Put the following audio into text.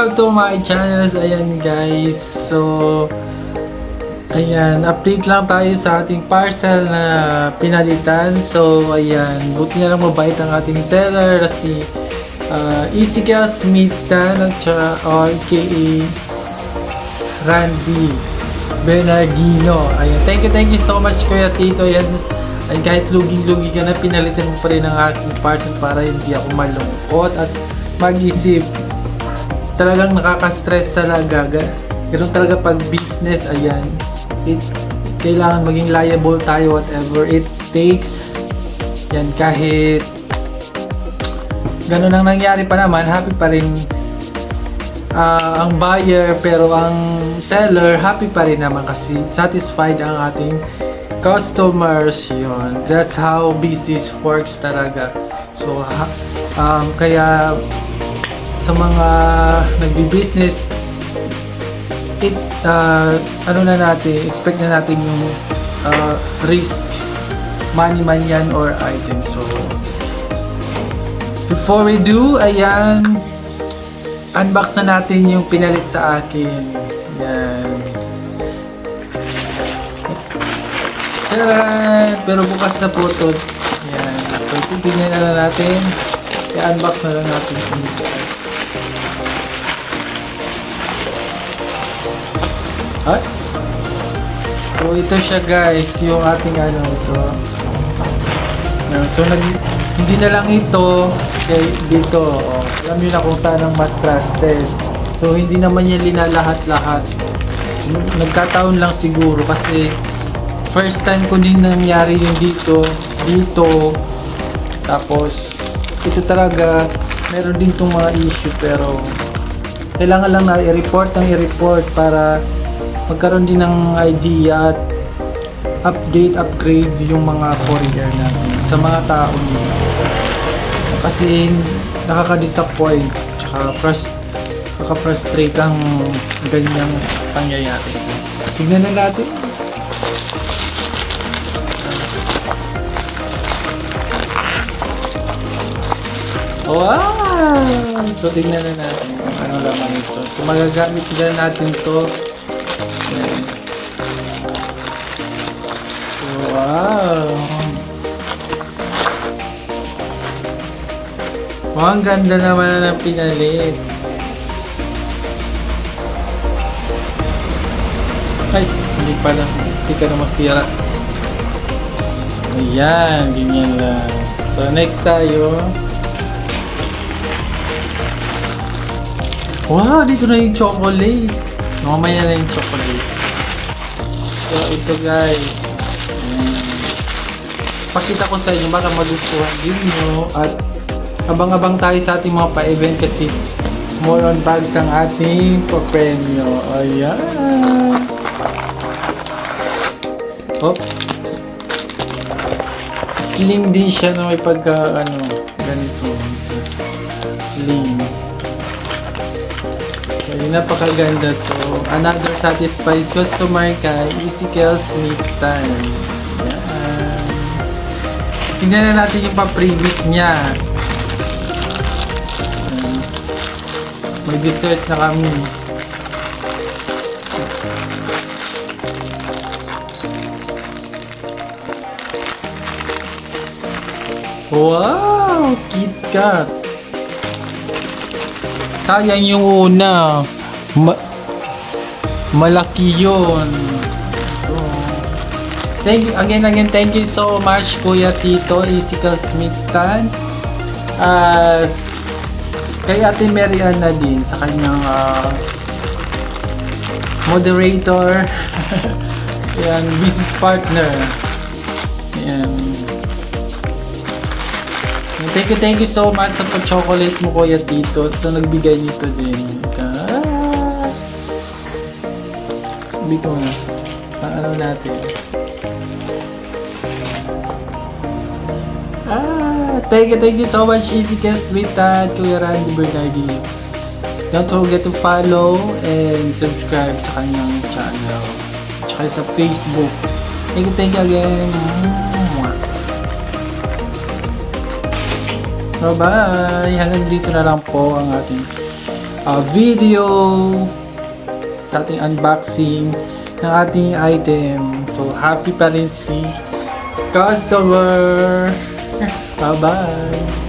Welcome to my channels. Ayan guys. So, ayan. Update lang tayo sa ating parcel na pinalitan. So, ayan. Buti na lang mabait ang ating seller. Si Ezekiel Smith-Tan at saka aka Randy Bernardino. Ayan. Thank you so much Kuya Tito. Ayan. Ay kahit luging-lugi ka na, pinalitan mo pa rin ang aking parcel para hindi ako malungkot at mag-isip. Talagang nakaka-stress talaga. Pero talaga pag business, ayan, kailangan maging liable tayo whatever it takes. Yan, kahit ganun ang nangyari pa naman, happy pa rin ang buyer, pero ang seller happy pa rin naman kasi satisfied ang ating customers. Yun, that's how business works talaga. So kaya sa mga nagbi-business, ano na natin, expect na natin yung risk, money man yan or item. So before we do, ayan, unbox na natin yung pinalit sa akin. Yan. Tadaan! Pero bukas na po ito. Yan. So tingnan na natin. I-unbox na lang natin yung ay. So ito siya guys, yung ating ano ito. So hindi na lang ito kay dito. Oh, alam niyo na kung saan ang mas trusted. So hindi naman yan linalahat-lahat. Nagkataon lang siguro kasi first time ko din nangyari yung dito. Tapos ito talaga meron din tong mga issue, pero kailangan lang na i-report para magkaroon din ng idea at upgrade yung mga courier natin sa mga tao dito. Kasi nakaka-disappoint tsaka nakaka-frustrate ang ganyang pangyayari. Tignan na natin. Wow! So tignan na natin kung ano laman ito. So magagamit na natin to. Wow! Wow, ang ganda naman na ng pinalit. Ay, hindi pala. Hindi ka na masira. Ayan, ganyan lang. So next tayo. Wow, dito na yung chocolate. Mamaya na yung chocolate. So ito guys, pakita ko sa inyo, baka magustuhan din nyo at abang-abang tayo sa ating mga pa-event kasi more on bags ang ating pa-premyo. Ayan. Hop. Slim din siya na may pagka ganito. Slim. So, napakaganda. So, another satisfied customer kay Ezekiel Smith-Tan. Ayan. Tingnan na natin yung pa-previous niya. May dessert na kami. Wow! KitKat! Sayang yung una. Malaki yun. Thank you again, thank you so much Kuya Tito Ezekiel Smith-Tan. Kay Ate Mariana din sa kanyang moderator. Yan, business partner. Yan. Thank you so much sa chocolate mo Kuya Tito. So nagbigay nito din. Dito na. Paano natin? Thank you so much Ezekiel Smith-Tan, Kuya Randy Bernardino. Don't forget to follow and subscribe sa kanyang channel. Tsaka sa Facebook. Thank you again. So bye! Hanggang dito na lang po ang ating video sa ating unboxing ng ating item. So happy pa rin si customer. Bye bye.